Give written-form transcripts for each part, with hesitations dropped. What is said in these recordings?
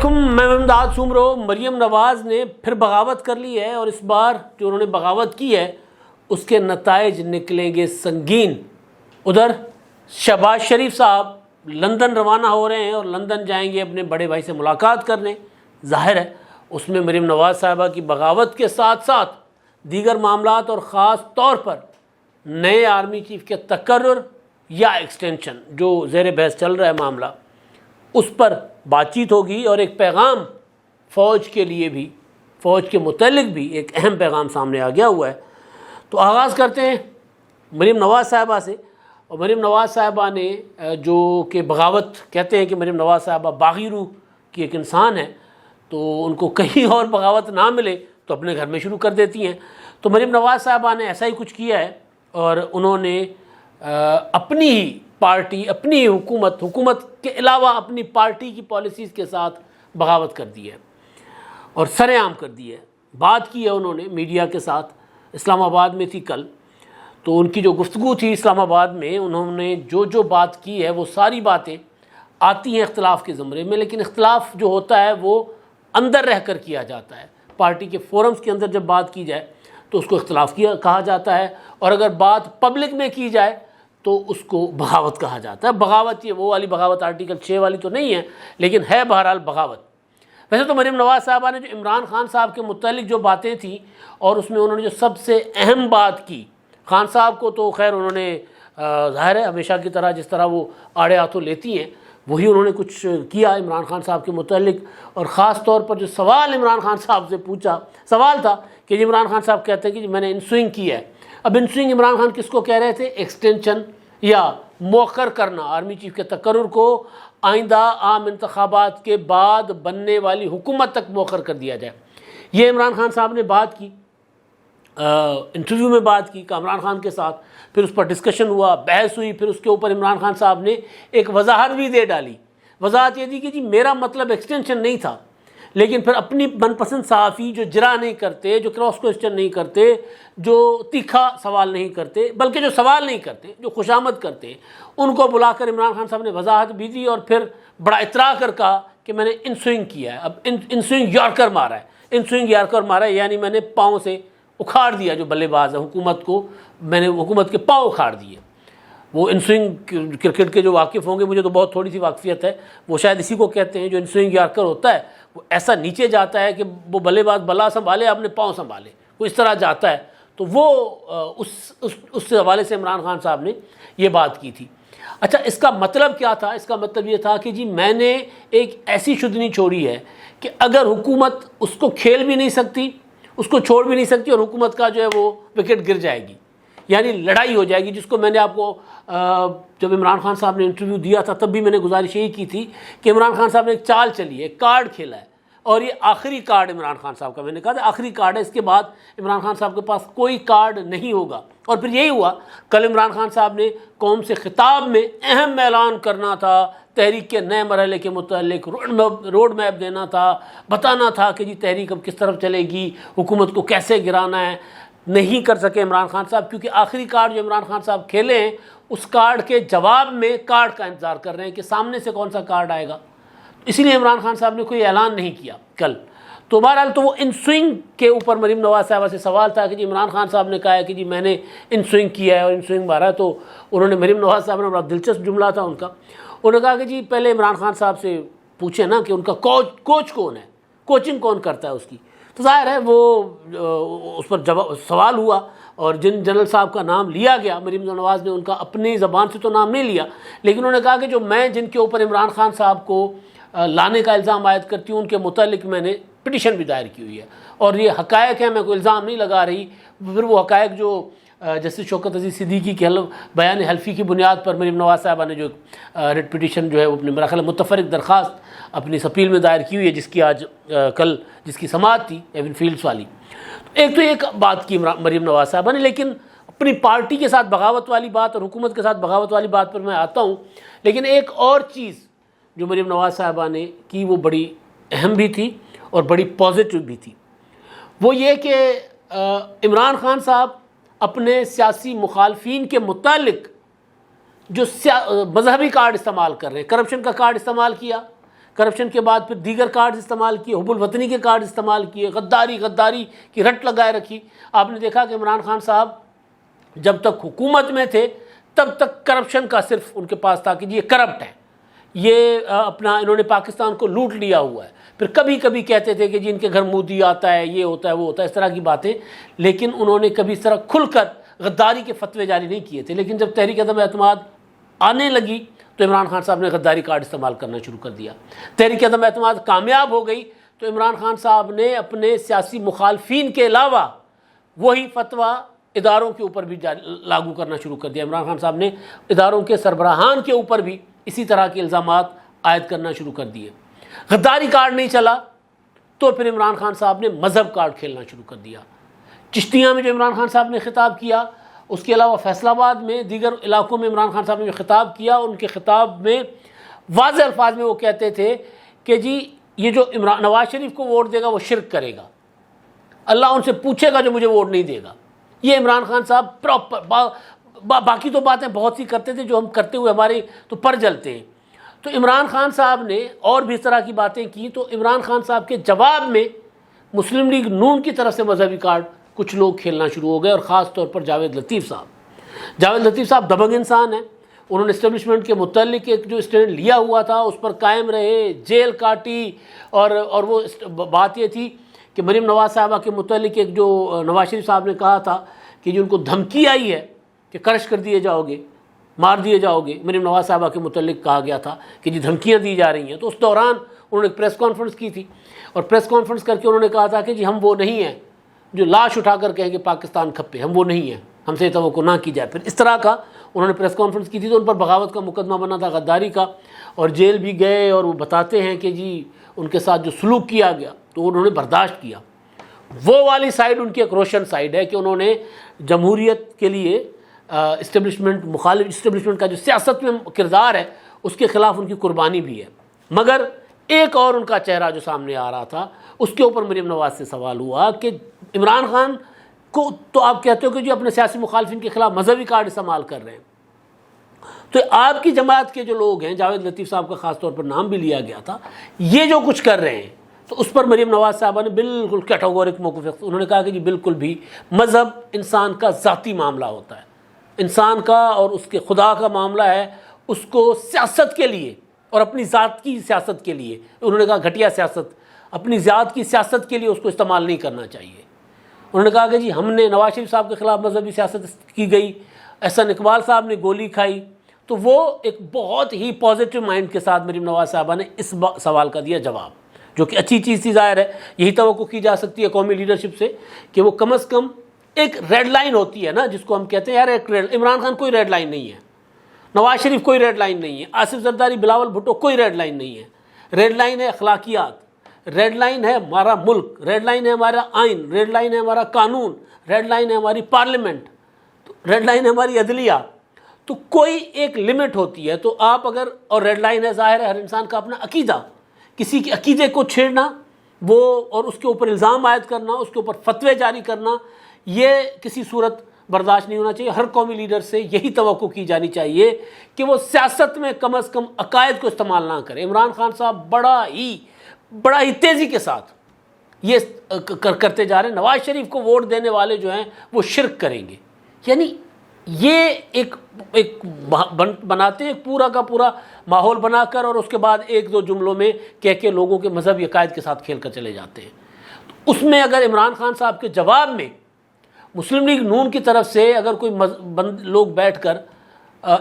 علیکم، میں امداد سومرو۔ مریم نواز نے پھر بغاوت کر لی ہے اور اس بار جو انہوں نے بغاوت کی ہے اس کے نتائج نکلیں گے سنگین۔ ادھر شہباز شریف صاحب لندن روانہ ہو رہے ہیں اور لندن جائیں گے اپنے بڑے بھائی سے ملاقات کرنے۔ ظاہر ہے اس میں مریم نواز صاحبہ کی بغاوت کے ساتھ ساتھ دیگر معاملات اور خاص طور پر نئے آرمی چیف کے تقرر یا ایکسٹینشن جو زیر بحث چل رہا ہے معاملہ، اس پر بات چیت ہوگی اور ایک پیغام فوج کے لیے بھی، فوج کے متعلق بھی ایک اہم پیغام سامنے آ گیا ہوا ہے۔ تو آغاز کرتے ہیں مریم نواز صاحبہ سے۔ اور مریم نواز صاحبہ نے جو کہ بغاوت کہتے ہیں کہ مریم نواز صاحبہ باغی روح کی ایک انسان ہے، تو ان کو کہیں اور بغاوت نہ ملے تو اپنے گھر میں شروع کر دیتی ہیں۔ تو مریم نواز صاحبہ نے ایسا ہی کچھ کیا ہے اور انہوں نے اپنی ہی پارٹی، اپنی ہی حکومت کے علاوہ اپنی پارٹی کی پالیسیز کے ساتھ بغاوت کر دی ہے اور سر عام کر دی ہے۔ بات کی ہے انہوں نے میڈیا کے ساتھ، اسلام آباد میں تھی کل، تو ان کی جو گفتگو تھی اسلام آباد میں، انہوں نے جو بات کی ہے وہ ساری باتیں آتی ہیں اختلاف کے زمرے میں، لیکن اختلاف جو ہوتا ہے وہ اندر رہ کر کیا جاتا ہے۔ پارٹی کے فورمز کے اندر جب بات کی جائے تو اس کو اختلاف کہا جاتا ہے، اور اگر بات پبلک میں کی جائے تو اس کو بغاوت کہا جاتا ہے۔ بغاوت یہ وہ والی بغاوت آرٹیکل 6 والی تو نہیں ہے، لیکن ہے بہرحال بغاوت۔ ویسے تو مریم نواز صاحبہ نے جو عمران خان صاحب کے متعلق جو باتیں تھیں، اور اس میں انہوں نے جو سب سے اہم بات کی، خان صاحب کو تو خیر انہوں نے ظاہر ہے ہمیشہ کی طرح جس طرح وہ آڑے ہاتھوں لیتی ہیں وہی انہوں نے کچھ کیا عمران خان صاحب کے متعلق، اور خاص طور پر جو سوال عمران خان صاحب سے پوچھا، سوال تھا کہ عمران خان صاحب کہتے ہیں کہ میں نے انسوئنگ کی ہے۔ اب انسوئنگ عمران خان کس کو کہہ رہے تھے؟ ایکسٹینشن یا مؤخر کرنا آرمی چیف کے تقرر کو آئندہ عام انتخابات کے بعد بننے والی حکومت تک مؤخر کر دیا جائے۔ یہ عمران خان صاحب نے بات کی، انٹرویو میں بات کی عمران خان کے ساتھ، پھر اس پر ڈسکشن ہوا، بحث ہوئی، پھر اس کے اوپر عمران خان صاحب نے ایک وضاحت بھی دے ڈالی۔ وضاحت یہ تھی کہ جی میرا مطلب ایکسٹینشن نہیں تھا، لیکن پھر اپنی من پسند صحافی جو جرا نہیں کرتے، جو کراس کوسچن نہیں کرتے، جو تیکھا سوال نہیں کرتے، بلکہ جو سوال نہیں کرتے، جو خوشامد کرتے، ان کو بلا کر عمران خان صاحب نے وضاحت بھی دی اور پھر بڑا اطراء کر کہا کہ میں نے انسوئنگ کیا ہے۔ اب انسوئنگ یارکر مارا ہے، انسوئنگ یارکر مارا ہے یعنی میں نے پاؤں سے اکھاڑ دیا جو بلے باز ہے حکومت کو، میں نے حکومت کے پاؤں اکھاڑ دیے۔ وہ انسوئنگ کرکٹ کے جو واقف ہوں گے، مجھے تو بہت تھوڑی سی واقفیت ہے، وہ شاید اسی کو کہتے ہیں جو انسوئنگ یارکر ہوتا ہے، وہ ایسا نیچے جاتا ہے کہ وہ بلے باز بلا سنبھالے اپنے پاؤں سنبھالے، وہ اس طرح جاتا ہے۔ تو وہ اس حوالے سے عمران خان صاحب نے یہ بات کی تھی۔ اچھا، اس کا مطلب کیا تھا؟ اس کا مطلب یہ تھا کہ جی میں نے ایک ایسی شدنی چھوڑی ہے کہ اگر حکومت اس کو کھیل بھی نہیں سکتی، اس کو چھوڑ بھی نہیں سکتی، اور حکومت کا جو ہے وہ وکٹ گر جائے گی، یعنی لڑائی ہو جائے گی، جس کو میں نے آپ کو جب عمران خان صاحب نے انٹرویو دیا تھا تب بھی میں نے گزارش یہی کی تھی کہ عمران خان صاحب نے ایک چال چلی ہے، ایک کارڈ کھیلا ہے، اور یہ آخری کارڈ عمران خان صاحب کا، میں نے کہا تھا آخری کارڈ ہے، اس کے بعد عمران خان صاحب کے پاس کوئی کارڈ نہیں ہوگا۔ اور پھر یہی ہوا، کل عمران خان صاحب نے قوم سے خطاب میں اہم اعلان کرنا تھا، تحریک کے نئے مرحلے کے متعلق روڈ میپ دینا تھا، بتانا تھا کہ جی تحریک اب کس طرف چلے گی، حکومت کو کیسے گرانا ہے۔ نہیں کر سکے عمران خان صاحب، کیونکہ آخری کارڈ جو عمران خان صاحب کھیلے ہیں اس کارڈ کے جواب میں کارڈ کا انتظار کر رہے ہیں کہ سامنے سے کون سا کارڈ آئے گا، اسی لیے عمران خان صاحب نے کوئی اعلان نہیں کیا کل۔ تو بہرحال تو وہ ان سوئنگ کے اوپر مریم نواز صاحبہ سے سوال تھا کہ جی عمران خان صاحب نے کہا ہے کہ جی میں نے ان سوئنگ کیا ہے اور ان سوئنگ مارا ہے، تو انہوں نے مریم نواز صاحب نے بڑا دلچسپ جملہ تھا ان کا، انہوں نے کہا کہ جی پہلے عمران خان صاحب سے پوچھیں نا کہ ان کا کوچ کون ہے، کوچنگ کون کرتا ہے اس کی۔ تو ظاہر ہے وہ اس پر سوال ہوا، اور جن جنرل صاحب کا نام لیا گیا مریم نواز نے ان کا اپنی زبان سے تو نام نہیں لیا، لیکن انہوں نے کہا کہ جو میں جن کے اوپر عمران خان صاحب کو لانے کا الزام عائد کرتی ہوں ان کے متعلق میں نے پٹیشن بھی دائر کی ہوئی ہے، اور یہ حقائق ہیں، میں کوئی الزام نہیں لگا رہی۔ پھر وہ حقائق جو جسٹس شوکت عزیز صدیقی کے بیان حلفی کی بنیاد پر مریم نواز صاحبہ نے جو ریٹ پٹیشن جو ہے وہ اپنے میرا خیال متفرق درخواست اپنی اپیل میں دائر کی ہوئی ہے، جس کی آج کل جس کی سماعت تھی ایون فیلڈز والی۔ ایک تو ایک بات کی مریم نواز صاحبہ نے، لیکن اپنی پارٹی کے ساتھ بغاوت والی بات اور حکومت کے ساتھ بغاوت والی بات پر میں آتا ہوں، لیکن ایک اور چیز جو مریم نواز صاحبہ نے کی وہ بڑی اہم بھی تھی اور بڑی پازیٹیو بھی تھی۔ وہ یہ کہ عمران خان صاحب اپنے سیاسی مخالفین کے متعلق جو مذہبی کارڈ استعمال کر رہے ہیں، کرپشن کا کارڈ استعمال کیا، کرپشن کے بعد پھر دیگر کارڈز استعمال کیے، حب الوطنی کے کارڈ استعمال کیے، غداری کی رٹ لگائے رکھی۔ آپ نے دیکھا کہ عمران خان صاحب جب تک حکومت میں تھے تب تک کرپشن کا صرف ان کے پاس تھا کہ جی یہ کرپٹ ہے، یہ انہوں نے پاکستان کو لوٹ لیا ہوا ہے۔ پھر کبھی کبھی کہتے تھے کہ جی ان کے گھر مودی آتا ہے، یہ ہوتا ہے، وہ ہوتا ہے، اس طرح کی باتیں، لیکن انہوں نے کبھی اس طرح کھل کر غداری کے فتوے جاری نہیں کیے تھے۔ لیکن جب تحریک عدم اعتماد آنے لگی تو عمران خان صاحب نے غداری کارڈ استعمال کرنا شروع کر دیا۔ تحریک عدم اعتماد کامیاب ہو گئی تو عمران خان صاحب نے اپنے سیاسی مخالفین کے علاوہ وہی فتویٰ اداروں کے اوپر بھی لاگو کرنا شروع کر دیا۔ عمران خان صاحب نے اداروں کے سربراہان کے اوپر بھی اسی طرح کے الزامات عائد کرنا شروع کر دیے۔ غداری کارڈ نہیں چلا تو پھر عمران خان صاحب نے مذہب کارڈ کھیلنا شروع کر دیا۔ چشتیاں میں جو عمران خان صاحب نے خطاب کیا، اس کے علاوہ فیصل آباد میں، دیگر علاقوں میں عمران خان صاحب نے جو خطاب کیا، ان کے خطاب میں واضح الفاظ میں وہ کہتے تھے کہ جی یہ جو نواز شریف کو ووٹ دے گا وہ شرک کرے گا، اللہ ان سے پوچھے گا جو مجھے ووٹ نہیں دے گا۔ یہ عمران خان صاحب پراپر باقی تو باتیں بہت سی کرتے تھے جو ہم کرتے ہوئے ہمارے تو پر جلتے ہیں۔ تو عمران خان صاحب نے اور بھی اس طرح کی باتیں کی، تو عمران خان صاحب کے جواب میں مسلم لیگ نون کی طرف سے مذہبی کارڈ کچھ لوگ کھیلنا شروع ہو گئے، اور خاص طور پر جاوید لطیف صاحب دبنگ انسان ہیں۔ انہوں نے اسٹیبلشمنٹ کے متعلق ایک جو اسٹینڈ لیا ہوا تھا اس پر قائم رہے، جیل کاٹی، اور وہ بات یہ تھی کہ مریم نواز صاحبہ کے متعلق ایک جو نواز شریف صاحب نے کہا تھا کہ جو ان کو دھمکی آئی ہے کہ کرش کر دیے جاؤ گے، مار دیے جاؤ گے، مریم نواز صاحبہ کے متعلق کہا گیا تھا کہ جی دھمکیاں دی جا رہی ہیں۔ تو اس دوران انہوں نے ایک پریس کانفرنس کی تھی، اور پریس کانفرنس کر کے انہوں نے کہا تھا کہ جی ہم وہ نہیں ہیں جو لاش اٹھا کر کہیں کہ پاکستان کھپے، ہم وہ نہیں ہیں، ہم سے توقع نہ کی جائے۔ پھر اس طرح کا انہوں نے پریس کانفرنس کی تھی، تو ان پر بغاوت کا مقدمہ بنا تھا، غداری کا، اور جیل بھی گئے، اور وہ بتاتے ہیں کہ جی ان کے ساتھ جو سلوک کیا گیا تو انہوں نے برداشت کیا۔ وہ والی سائیڈ ان کی ایک روشن سائیڈ ہے کہ انہوں نے جمہوریت کے لیے اسٹیبلشمنٹ کا جو سیاست میں کردار ہے اس کے خلاف ان کی قربانی بھی ہے۔ مگر ایک اور ان کا چہرہ جو سامنے آ رہا تھا، اس کے اوپر مریم نواز سے سوال ہوا کہ عمران خان کو تو آپ کہتے ہو کہ جو اپنے سیاسی مخالفین کے خلاف مذہبی کارڈ استعمال کر رہے ہیں، تو آپ کی جماعت کے جو لوگ ہیں، جاوید لطیف صاحب کا خاص طور پر نام بھی لیا گیا تھا، یہ جو کچھ کر رہے ہیں، تو اس پر مریم نواز صاحبہ نے بالکل کیٹیگورک موقف اختیار، انہوں نے کہا کہ جی بالکل بھی، مذہب انسان کا ذاتی معاملہ ہوتا ہے، انسان کا اور اس کے خدا کا معاملہ ہے، اس کو سیاست کے لیے اور اپنی ذات کی سیاست کے لیے، انہوں نے کہا گھٹیا سیاست، اپنی ذات کی سیاست کے لیے اس کو استعمال نہیں کرنا چاہیے۔ انہوں نے کہا کہ جی ہم نے نواز شریف صاحب کے خلاف مذہبی سیاست کی گئی، احسن اقبال صاحب نے گولی کھائی، تو وہ ایک بہت ہی پازیٹیو مائنڈ کے ساتھ مریم نواز صاحبہ نے اس سوال کا دیا جواب، جو کہ اچھی چیز تھی۔ ظاہر ہے یہی توقع کی جا سکتی ہے قومی لیڈرشپ سے کہ وہ کم از کم ایک ریڈ لائن ہوتی ہے نا، جس کو ہم کہتے ہیں یار ایک عمران خان کوئی ریڈ لائن نہیں ہے، نواز شریف کوئی ریڈ لائن نہیں ہے، آصف زرداری، بلاول بھٹو کوئی ریڈ لائن نہیں ہے۔ ریڈ لائن ہے اخلاقیات، ریڈ لائن ہے ہمارا ملک، ریڈ لائن ہے ہمارا آئین، ریڈ لائن ہے ہمارا قانون، ریڈ لائن ہے ہماری پارلیمنٹ، ریڈ لائن ہے ہماری عدلیہ۔ تو کوئی ایک لمٹ ہوتی ہے، تو آپ اگر، اور ریڈ لائن ہے ظاہر ہے ہر انسان کا اپنا عقیدہ، کسی کے عقیدے کو چھیڑنا وہ اور اس کے اوپر الزام عائد کرنا، اس کے اوپر فتوے جاری کرنا، یہ کسی صورت برداشت نہیں ہونا چاہیے۔ ہر قومی لیڈر سے یہی توقع کی جانی چاہیے کہ وہ سیاست میں کم از کم عقائد کو استعمال نہ کرے۔ عمران خان صاحب بڑا ہی تیزی کے ساتھ یہ کرتے جا رہے ہیں، نواز شریف کو ووٹ دینے والے جو ہیں وہ شرک کریں گے، یعنی یہ ایک بناتے ہیں پورا کا پورا ماحول بنا کر، اور اس کے بعد ایک دو جملوں میں کہہ کے لوگوں کے مذہبی عقائد کے ساتھ کھیل کر چلے جاتے ہیں۔ تو اس میں اگر عمران خان صاحب کے جواب میں مسلم لیگ نون کی طرف سے اگر کوئی لوگ بیٹھ کر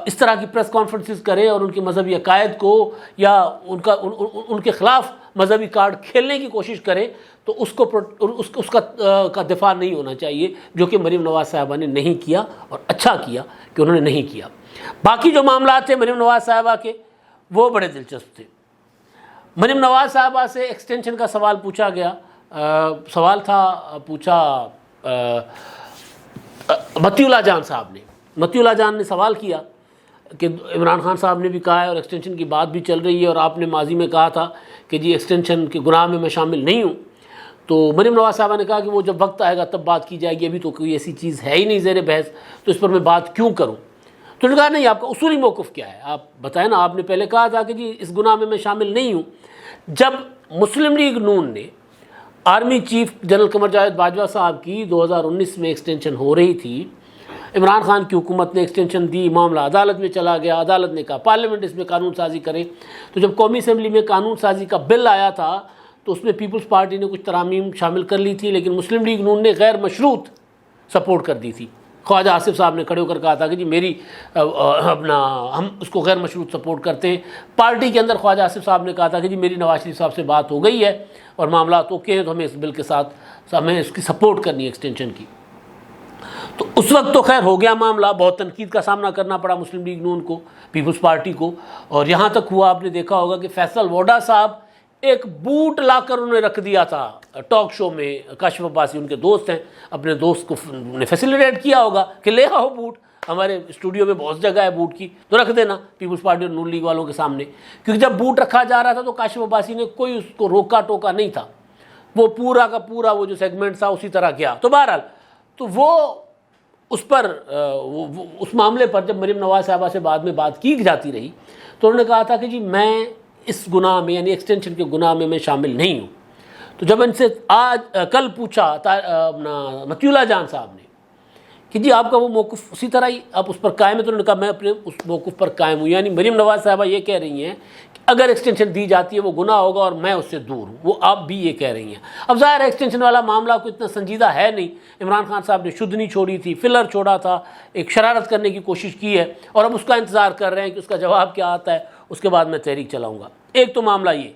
اس طرح کی پریس کانفرنسز کرے اور ان کے مذہبی عقائد کو یا ان کے خلاف مذہبی کارڈ کھیلنے کی کوشش کرے، تو اس کا دفاع نہیں ہونا چاہیے، جو کہ مریم نواز صاحبہ نے نہیں کیا، اور اچھا کیا کہ انہوں نے نہیں کیا۔ باقی جو معاملات تھے مریم نواز صاحبہ کے وہ بڑے دلچسپ تھے۔ مریم نواز صاحبہ سے ایکسٹینشن کا سوال پوچھا گیا، متی اللہ جان صاحب نے، متی اللہ جان نے سوال کیا کہ عمران خان صاحب نے بھی کہا ہے اور ایکسٹینشن کی بات بھی چل رہی ہے، اور آپ نے ماضی میں کہا تھا کہ جی ایکسٹینشن کے گناہ میں شامل نہیں ہوں۔ تو مریم نواز صاحبہ نے کہا کہ وہ جب وقت آئے گا تب بات کی جائے گی، ابھی تو کوئی ایسی چیز ہے ہی نہیں زیر بحث، تو اس پر میں بات کیوں کروں۔ تو انہوں نے کہا نہیں، آپ کا اصولی موقف کیا ہے، آپ بتائیں نا، آپ نے پہلے کہا تھا کہ جی اس گناہ میں شامل نہیں ہوں، جب مسلم لیگ نون نے army chief general Qamar Javed Bajwa صاحب کی 2019 میں ایکسٹینشن ہو رہی تھی، عمران خان کی حکومت نے ایکسٹینشن دی، معاملہ عدالت میں چلا گیا، عدالت نے کہا پارلیمنٹ اس میں قانون سازی کرے، تو جب قومی اسمبلی میں قانون سازی کا بل آیا تھا تو اس میں پیپلز پارٹی نے کچھ ترامیم شامل کر لی تھی، لیکن مسلم لیگ نون نے غیر مشروط سپورٹ کر دی تھی۔ خواجہ آصف صاحب نے کھڑے ہو کر کہا تھا کہ جی میری ہم اس کو غیر مشروط سپورٹ کرتے ہیں۔ پارٹی کے اندر خواجہ آصف صاحب نے کہا تھا کہ جی میری نواز شریف صاحب سے بات ہو گئی ہے اور معاملات اوکے ہیں، تو ہمیں اس بل کے ساتھ ہمیں اس کی سپورٹ کرنی ہے ایکسٹینشن کی۔ تو اس وقت تو خیر ہو گیا معاملہ، بہت تنقید کا سامنا کرنا پڑا مسلم لیگ نون کو، پیپلز پارٹی کو، اور یہاں تک ہوا آپ نے دیکھا ہوگا کہ فیصل ووڈا صاحب ایک بوٹ لا کر انہوں نے رکھ دیا تھا ٹاک شو میں، کاشف عباسی ان کے دوست ہیں، اپنے دوست کو نے فیسیلیٹیٹ کیا ہوگا کہ لے آؤ بوٹ، ہمارے اسٹوڈیو میں بہت جگہ ہے بوٹ کی، تو رکھ دینا پیپلز پارٹی اور نون لیگ والوں کے سامنے، کیونکہ جب بوٹ رکھا جا رہا تھا تو کاشف عباسی نے کوئی اس کو روکا ٹوکا نہیں تھا، وہ پورا کا پورا وہ جو سیگمنٹ تھا اسی طرح گیا۔ تو بہرحال تو وہ اس پر اس معاملے پر جب مریم نواز صاحبہ سے بعد میں بات کی جاتی رہی تو انہوں نے کہا تھا کہ جی میں اس گناہ میں یعنی ایکسٹینشن کے گناہ میں شامل نہیں ہوں۔ تو جب ان سے کل پوچھا اپنا مطیع اللہ جان صاحب نے کہ جی آپ کا وہ موقف اسی طرح ہی آپ اس پر قائم ہے، تو انہوں نے کہا میں اپنے اس موقف پر قائم ہوں، یعنی مریم نواز صاحبہ یہ کہہ رہی ہیں کہ اگر ایکسٹینشن دی جاتی ہے وہ گناہ ہوگا اور میں اس سے دور ہوں، وہ آپ بھی یہ کہہ رہی ہیں۔ اب ظاہر ہے ایکسٹینشن والا معاملہ کوئی اتنا سنجیدہ ہے نہیں، عمران خان صاحب نے شدنی چھوڑی تھی، فلر چھوڑا تھا، ایک شرارت کرنے کی کوشش کی ہے، اور اب اس کا انتظار کر رہے ہیں کہ اس کا جواب کیا آتا ہے، اس کے بعد میں تحریک چلاؤں گا۔ ایک تو معاملہ یہ،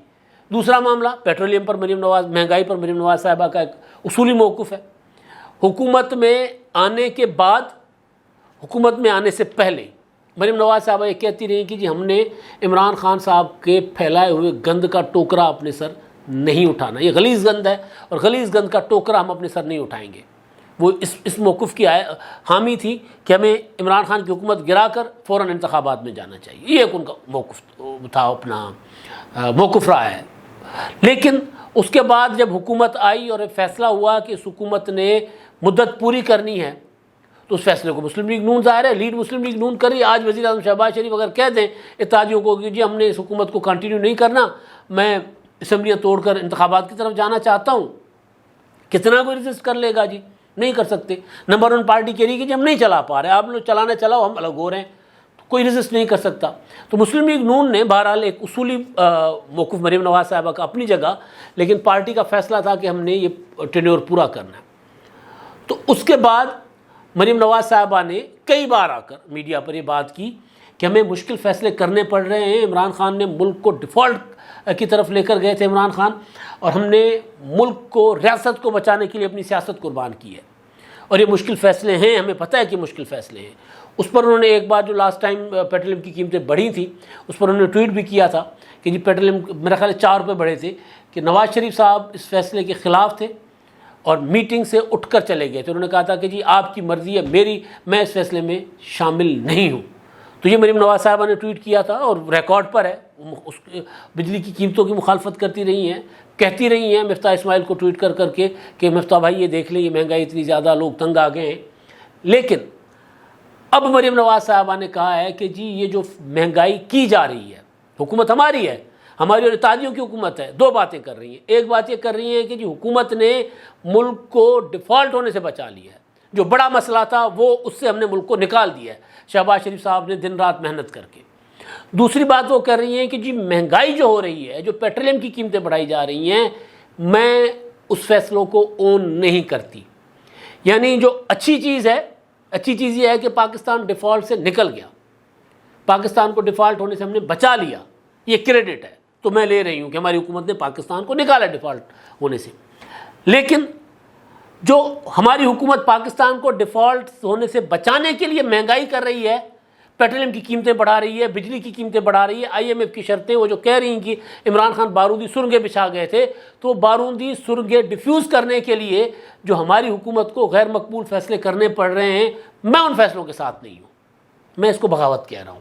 دوسرا معاملہ پیٹرولیم پر مریم نواز، مہنگائی پر مریم نواز صاحبہ کا ایک اصولی موقف ہے۔ حکومت میں آنے کے بعد، حکومت میں آنے سے پہلے مریم نواز صاحبہ یہ کہتی رہی کہ جی ہم نے عمران خان صاحب کے پھیلائے ہوئے گند کا ٹوکرا اپنے سر نہیں اٹھانا، یہ غلیظ گند ہے اور غلیظ گند کا ٹوکرا ہم اپنے سر نہیں اٹھائیں گے۔ وہ اس موقف کی حامی تھی کہ ہمیں عمران خان کی حکومت گرا کر فوراً انتخابات میں جانا چاہیے، یہ ایک ان کا موقف تھا، اپنا موقف رہا ہے۔ لیکن اس کے بعد جب حکومت آئی اور فیصلہ ہوا کہ اس حکومت نے مدت پوری کرنی ہے تو اس فیصلے کو مسلم لیگ نون ظاہر ہے لیڈ مسلم لیگ نون کری۔ آج وزیر اعظم شہباز شریف اگر کہہ دیں اتحادیوں کو کہ جی ہم نے اس حکومت کو کنٹینیو نہیں کرنا، میں اسمبلیاں توڑ کر انتخابات کی طرف جانا چاہتا ہوں، کتنا کوئی ریزسٹ کر لے گا؟ جی نہیں کر سکتے۔ نمبر 1 پارٹی کہہ رہی ہے کہ جی ہم نہیں چلا پا رہے، آپ لوگ چلانا چلاؤ، ہم الگ ہو رہے ہیں، کوئی ریزسٹ نہیں کر سکتا۔ تو مسلم لیگ نون نے بہرحال ایک اصولی موقف مریم نواز صاحبہ کا اپنی جگہ، لیکن پارٹی کا فیصلہ تھا کہ ہم نے یہ ٹینیور پورا کرنا ہے۔ تو اس کے بعد مریم نواز صاحبہ نے کئی بار آ کر میڈیا پر یہ بات کی کہ ہمیں مشکل فیصلے کرنے پڑ رہے ہیں، عمران خان نے ملک کو ڈیفالٹ کی طرف لے کر گئے تھے عمران خان، اور ہم نے ملک کو، ریاست کو بچانے کے لیے اپنی سیاست قربان کی ہے، اور یہ مشکل فیصلے ہیں، ہمیں پتہ ہے کہ مشکل فیصلے ہیں۔ اس پر انہوں نے ایک بار جو لاسٹ ٹائم پیٹرولیم کی قیمتیں بڑھی تھیں اس پر انہوں نے ٹویٹ بھی کیا تھا کہ جی پیٹرولیم میرا خیال ہے 4 روپے بڑھے تھے، کہ نواز شریف صاحب اس فیصلے کے خلاف تھے اور میٹنگ سے اٹھ کر چلے گئے تھے۔ انہوں نے کہا تھا کہ جی آپ کی مرضی ہے، میں اس فیصلے میں شامل نہیں ہوں۔ تو یہ مریم نواز صاحبہ نے ٹویٹ کیا تھا اور ریکارڈ پر ہے، اس بجلی کی قیمتوں کی مخالفت کرتی رہی ہیں، کہتی رہی ہیں مفتاح اسماعیل کو ٹویٹ کر کر کے کہ مفتاح بھائی یہ دیکھ لیں، یہ مہنگائی اتنی زیادہ، لوگ تنگ آ گئے ہیں۔ لیکن اب مریم نواز صاحبہ نے کہا ہے کہ جی یہ جو مہنگائی کی جا رہی ہے، حکومت ہماری ہے، ہماری اور اتحادیوں کی حکومت ہے، 2 باتیں کر رہی ہیں۔ ایک بات یہ کر رہی ہیں کہ جی حکومت نے ملک کو ڈیفالٹ ہونے سے بچا لیا ہے، جو بڑا مسئلہ تھا وہ اس سے ہم نے ملک کو نکال دیا ہے شہباز شریف صاحب نے دن رات محنت کر کے۔ دوسری بات وہ کر رہی ہیں کہ جی مہنگائی جو ہو رہی ہے، جو پیٹرولیم کی قیمتیں بڑھائی جا رہی ہیں، میں اس فیصلوں کو اون نہیں کرتی۔ یعنی جو اچھی چیز یہ ہے کہ پاکستان ڈیفالٹ سے نکل گیا، پاکستان کو ڈیفالٹ ہونے سے ہم نے بچا لیا، یہ کریڈٹ ہے، تو میں لے رہی ہوں کہ ہماری حکومت نے پاکستان کو نکالا ڈیفالٹ ہونے سے۔ لیکن جو ہماری حکومت پاکستان کو ڈیفالٹ ہونے سے بچانے کے لیے مہنگائی کر رہی ہے، پیٹرولیم کی قیمتیں بڑھا رہی ہے، بجلی کی قیمتیں بڑھا رہی ہے، IMF کی شرطیں، وہ جو کہہ رہی ہیں کہ عمران خان بارودی سرنگیں بچھا گئے تھے، تو بارودی سرنگیں ڈیفیوز کرنے کے لیے جو ہماری حکومت کو غیر مقبول فیصلے کرنے پڑ رہے ہیں، میں ان فیصلوں کے ساتھ نہیں ہوں، میں اس کو بغاوت کہہ رہا ہوں۔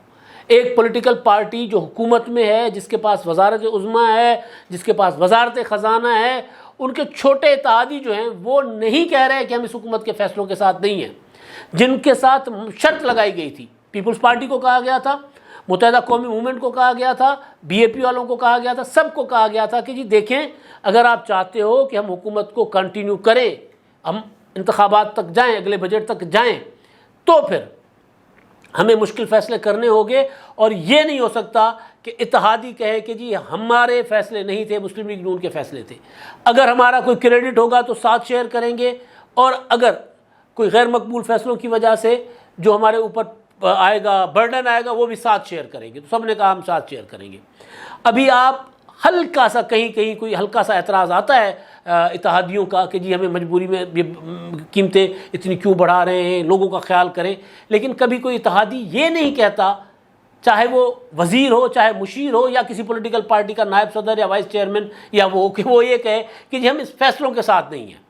ایک پولیٹیکل پارٹی جو حکومت میں ہے، جس کے پاس وزارت عظمیٰ ہے، جس کے پاس وزارت خزانہ ہے، ان کے چھوٹے اتحادی جو ہیں وہ نہیں کہہ رہے کہ ہم اس حکومت کے فیصلوں کے ساتھ نہیں ہیں۔ جن کے ساتھ شرط لگائی گئی تھی، پیپلز پارٹی کو کہا گیا تھا متحدہ قومی موومنٹ کو کہا گیا تھا، بی اے پی والوں کو کہا گیا تھا، سب کو کہا گیا تھا کہ جی دیکھیں اگر آپ چاہتے ہو کہ ہم حکومت کو کنٹینیو کریں، ہم انتخابات تک جائیں، اگلے بجٹ تک جائیں، تو پھر ہمیں مشکل فیصلے کرنے ہوں گے، اور یہ نہیں ہو سکتا کہ اتحادی کہے کہ جی ہمارے فیصلے نہیں تھے، مسلم لیگ نون کے فیصلے تھے۔ اگر ہمارا کوئی کریڈٹ ہوگا تو ساتھ شیئر کریں گے، اور اگر کوئی غیر مقبول فیصلوں کی وجہ سے جو ہمارے اوپر آئے گا، برڈن آئے گا، وہ بھی ساتھ شیئر کریں گے۔ تو سب نے کہا ہم ساتھ شیئر کریں گے۔ ابھی آپ ہلکا سا کہیں کوئی ہلکا سا اعتراض آتا ہے اتحادیوں کا کہ جی ہمیں مجبوری میں قیمتیں اتنی کیوں بڑھا رہے ہیں، لوگوں کا خیال کریں، لیکن کبھی کوئی اتحادی یہ نہیں کہتا، چاہے وہ وزیر ہو، چاہے مشیر ہو، یا کسی پولیٹیکل پارٹی کا نائب صدر یا وائس چیئرمین، یا وہ کہ وہ یہ کہے کہ جی ہم اس فیصلوں کے ساتھ نہیں ہیں۔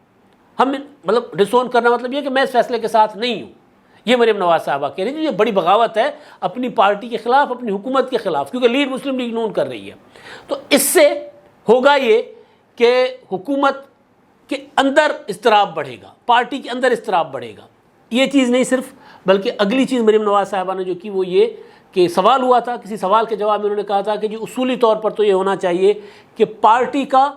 ہم مطلب ڈسون کرنا مطلب یہ کہ میں اس فیصلے کے ساتھ نہیں ہوں۔ یہ مریم نواز صاحبہ کہہ رہی ہیں، یہ بڑی بغاوت ہے اپنی پارٹی کے خلاف، اپنی حکومت کے خلاف، کیونکہ لیڈ مسلم لیگ نون کر رہی ہے۔ تو اس سے ہوگا یہ کہ حکومت کے اندر اضطراب بڑھے گا، پارٹی کے اندر اضطراب بڑھے گا۔ یہ چیز نہیں صرف، بلکہ اگلی چیز مریم نواز صاحبہ نے جو کی وہ یہ کہ سوال ہوا تھا، کسی سوال کے جواب میں انہوں نے کہا تھا کہ جی اصولی طور پر تو یہ ہونا چاہیے کہ پارٹی کا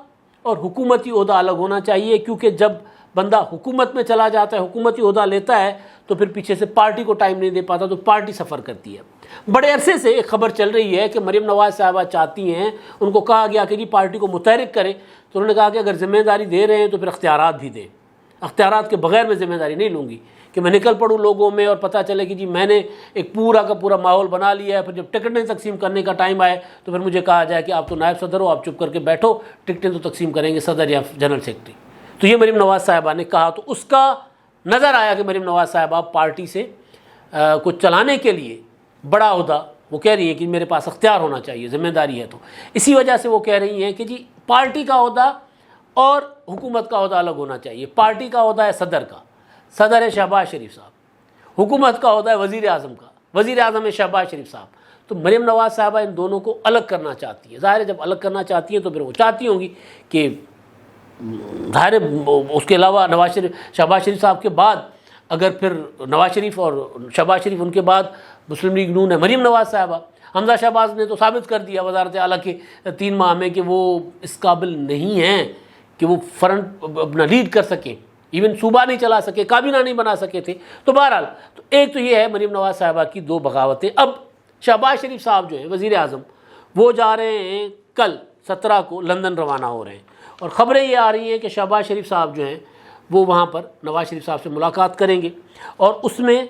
اور حکومتی عہدہ الگ ہونا چاہیے، کیونکہ جب بندہ حکومت میں چلا جاتا ہے، حکومتی عہدہ لیتا ہے، تو پھر پیچھے سے پارٹی کو ٹائم نہیں دے پاتا، تو پارٹی سفر کرتی ہے۔ بڑے عرصے سے ایک خبر چل رہی ہے کہ مریم نواز صاحبہ چاہتی ہیں، ان کو کہا گیا کہ جی پارٹی کو متحرک کریں، تو انہوں نے کہا کہ اگر ذمہ داری دے رہے ہیں تو پھر اختیارات بھی دیں، اختیارات کے بغیر میں ذمہ داری نہیں لوں گی کہ میں نکل پڑوں لوگوں میں اور پتہ چلے کہ جی میں نے ایک پورا کا پورا ماحول بنا لیا ہے، پھر جب ٹکٹیں تقسیم کرنے کا ٹائم آئے تو پھر مجھے کہا جائے کہ آپ تو نائب صدر ہو، آپ چپ کر کے بیٹھو، ٹکٹیں تو تقسیم کریں گے صدر یا جنرل سیکرٹری۔ تو یہ مریم نواز صاحبہ نے کہا، تو اس کا نظر آیا کہ مریم نواز صاحبہ پارٹی سے کو چلانے کے لیے بڑا عہدہ، وہ کہہ رہی ہیں کہ میرے پاس اختیار ہونا چاہیے، ذمہ داری ہے، تو اسی وجہ سے وہ کہہ رہی ہیں کہ جی پارٹی کا عہدہ اور حکومت کا عہدہ الگ ہونا چاہیے۔ پارٹی کا عہدہ ہے صدر کا، صدر ہے شہباز شریف صاحب، حکومت کا عہدہ ہے وزیر اعظم کا، وزیر اعظم ہے شہباز شریف صاحب۔ تو مریم نواز صاحبہ ان دونوں کو الگ کرنا چاہتی ہے۔ ظاہر ہے جب الگ کرنا چاہتی ہیں تو پھر وہ چاہتی ہوں گی کہ ظاہر اس کے علاوہ شہباز شریف صاحب کے بعد اگر پھر نواز شریف اور شہباز شریف، ان کے بعد مسلم لیگ نون ہے مریم نواز صاحبہ۔ حمزہ شہباز نے تو ثابت کر دیا وزارت اعلیٰ کے 3 ماہ میں کہ وہ اس قابل نہیں ہیں کہ وہ فرنٹ اپنا لیڈ کر سکیں، ایون صوبہ نہیں چلا سکے، کابینہ نہیں بنا سکے تھے۔ تو بہرحال تو ایک تو یہ ہے مریم نواز صاحبہ کی 2 بغاوتیں۔ اب شہباز شریف صاحب جو ہیں وزیر اعظم، وہ جا رہے ہیں کل 17 کو لندن روانہ ہو رہے ہیں، اور خبریں یہ آ رہی ہیں کہ شہباز شریف صاحب جو ہیں وہ وہاں پر نواز شریف صاحب سے ملاقات کریں گے، اور اس میں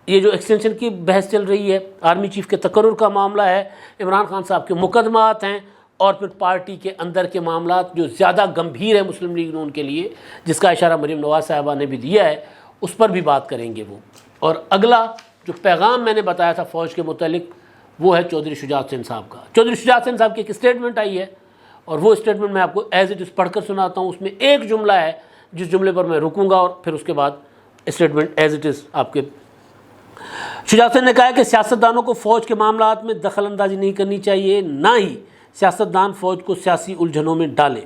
یہ جو ایکسٹینشن کی بحث چل رہی ہے، آرمی چیف کے تقرر کا معاملہ ہے، عمران خان صاحب کے مقدمات ہیں، اور پھر پارٹی کے اندر کے معاملات جو زیادہ گمبھیر ہے مسلم لیگ نون کے لیے، جس کا اشارہ مریم نواز صاحبہ نے بھی دیا ہے، اس پر بھی بات کریں گے وہ۔ اور اگلا جو پیغام میں نے بتایا تھا فوج کے متعلق، وہ ہے چودھری شجاعت حسین صاحب کا۔ چودھری شجاعت حسین صاحب کی ایک اسٹیٹمنٹ آئی ہے، اور وہ اسٹیٹمنٹ میں آپ کو ایز اٹ از پڑھ کر سناتا ہوں۔ اس میں ایک جملہ ہے جس جملے پر میں رکوں گا، اور پھر اس کے بعد اسٹیٹمنٹ ایز اٹ از آپ کے۔ شجاعت حسین نے کہا ہے کہ سیاستدانوں کو فوج کے معاملات میں دخل اندازی نہیں کرنی چاہیے، نہ ہی سیاستدان فوج کو سیاسی الجھنوں میں ڈالیں۔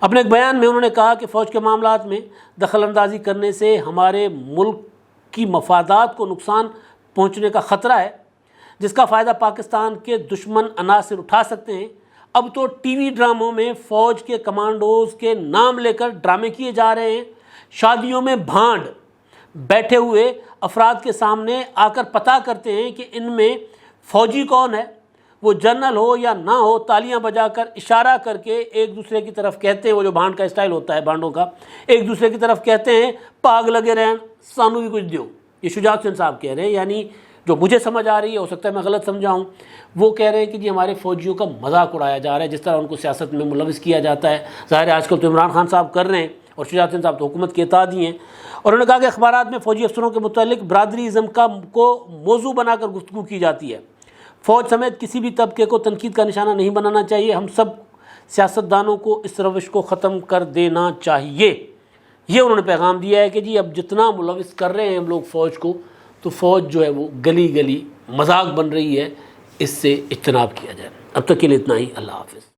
اپنے ایک بیان میں انہوں نے کہا کہ فوج کے معاملات میں دخل اندازی کرنے سے ہمارے ملک کی مفادات کو نقصان پہنچنے کا خطرہ ہے، جس کا فائدہ پاکستان کے دشمن عناصر اٹھا سکتے ہیں۔ اب تو ٹی وی ڈراموں میں فوج کے کمانڈوز کے نام لے کر ڈرامے کیے جا رہے ہیں، شادیوں میں بھانڈ بیٹھے ہوئے افراد کے سامنے آ کر پتہ کرتے ہیں کہ ان میں فوجی کون ہے، وہ جنرل ہو یا نہ ہو، تالیاں بجا کر اشارہ کر کے ایک دوسرے کی طرف کہتے ہیں، وہ جو بھانڈ کا اسٹائل ہوتا ہے بھانڈوں کا، ایک دوسرے کی طرف کہتے ہیں پاگ لگے رہیں سانو بھی کچھ دیو۔ یہ شجاعت حسین صاحب کہہ رہے ہیں، یعنی جو مجھے سمجھ آ رہی ہے، ہو سکتا ہے میں غلط سمجھا ہوں، وہ کہہ رہے ہیں کہ جی ہمارے فوجیوں کا مذاق اڑایا جا رہا ہے، جس طرح ان کو سیاست میں ملوث کیا جاتا ہے۔ ظاہر ہے آج کل تو عمران خان صاحب کر رہے ہیں، اور شجاعت حسین صاحب تو حکومت کے اتحادی ہیں۔ اور انہوں نے کہا کہ اخبارات میں فوجی افسروں کے متعلق برادری ازم کو موضوع بنا کر گفتگو کی جاتی ہے۔ فوج سمیت کسی بھی طبقے کو تنقید کا نشانہ نہیں بنانا چاہیے، ہم سب سیاستدانوں کو اس روش کو ختم کر دینا چاہیے۔ یہ انہوں نے پیغام دیا ہے کہ جی اب جتنا ملوث کر رہے ہیں ہم لوگ فوج کو، تو فوج جو ہے وہ گلی گلی مذاق بن رہی ہے، اس سے اجتناب کیا جائے۔ اب تک کے لیے اتنا ہی، اللہ حافظ۔